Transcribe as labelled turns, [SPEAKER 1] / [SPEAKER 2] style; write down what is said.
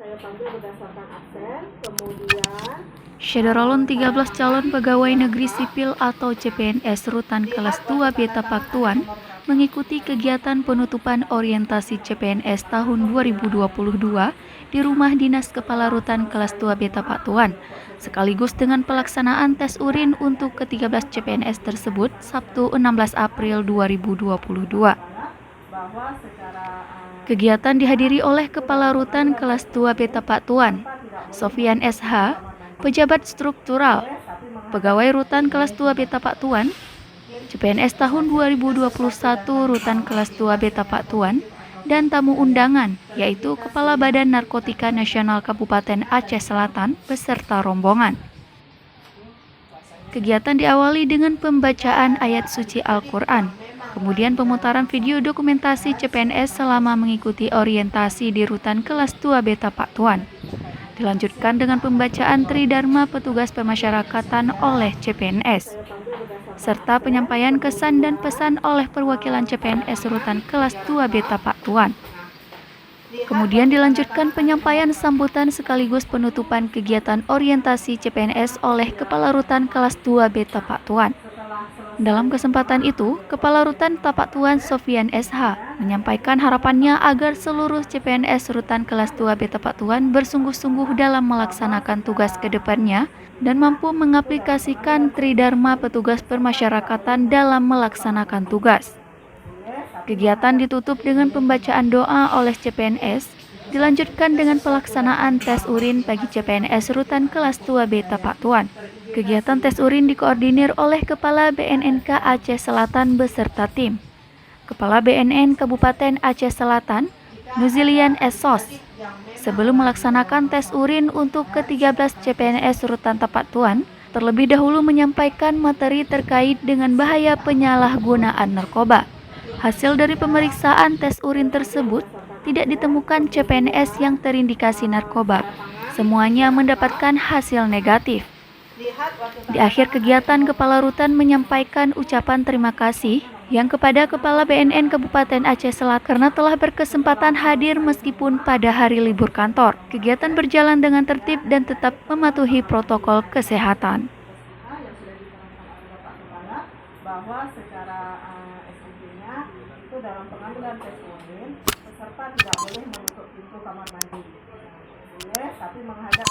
[SPEAKER 1] Saya panggil berdasarkan absen, kemudian
[SPEAKER 2] Syederolon 13 calon pegawai negeri sipil atau CPNS Rutan kelas 2 Beta Paktuan mengikuti kegiatan penutupan orientasi CPNS tahun 2022 di Rumah Dinas Kepala Rutan kelas 2 Beta Paktuan, sekaligus dengan pelaksanaan tes urin untuk ke-13 CPNS tersebut Sabtu 16 April 2022. Kegiatan dihadiri oleh Kepala Rutan kelas 2 Beta Paktuan, Sofian SH, pejabat struktural, pegawai Rutan kelas 2 Beta Paktuan, CPNS tahun 2021 Rutan kelas 2 Beta Paktuan, dan tamu undangan, yaitu Kepala Badan Narkotika Nasional Kabupaten Aceh Selatan beserta rombongan. Kegiatan diawali dengan pembacaan ayat suci Al-Quran, kemudian pemutaran video dokumentasi CPNS selama mengikuti orientasi di Rutan kelas 2 Beta Paktuan. Dilanjutkan dengan pembacaan Tridharma Petugas Pemasyarakatan oleh CPNS, serta penyampaian kesan dan pesan oleh perwakilan CPNS Rutan kelas 2 Beta Paktuan. Kemudian dilanjutkan penyampaian sambutan sekaligus penutupan kegiatan orientasi CPNS oleh Kepala Rutan kelas 2 Beta Paktuan. Dalam kesempatan itu, Kepala Rutan Tapaktuan Sofian SH menyampaikan harapannya agar seluruh CPNS Rutan kelas 2 Beta Paktuan bersungguh-sungguh dalam melaksanakan tugas ke depannya dan mampu mengaplikasikan Tridharma Petugas Permasyarakatan dalam melaksanakan tugas. Kegiatan ditutup dengan pembacaan doa oleh CPNS, dilanjutkan dengan pelaksanaan tes urin bagi CPNS Rutan kelas 2 Beta Paktuan. Kegiatan tes urin dikoordinir oleh Kepala BNNK Aceh Selatan beserta tim. Kepala BNN Kabupaten Aceh Selatan, Nuzilian Esos, sebelum melaksanakan tes urin untuk ke-13 CPNS Rutan Tapaktuan, terlebih dahulu menyampaikan materi terkait dengan bahaya penyalahgunaan narkoba. Hasil dari pemeriksaan tes urin tersebut tidak ditemukan CPNS yang terindikasi narkoba. Semuanya mendapatkan hasil negatif. Di akhir kegiatan, Kepala Rutan menyampaikan ucapan terima kasih yang kepada Kepala BNN Kabupaten Aceh Selatan karena telah berkesempatan hadir meskipun pada hari libur kantor. Kegiatan berjalan dengan tertib dan tetap mematuhi protokol kesehatan.
[SPEAKER 1] Bahwa secara SOP-nya itu dalam pengambilan tes urin peserta tidak boleh menutup pintu kamar mandi, boleh, tapi menghadap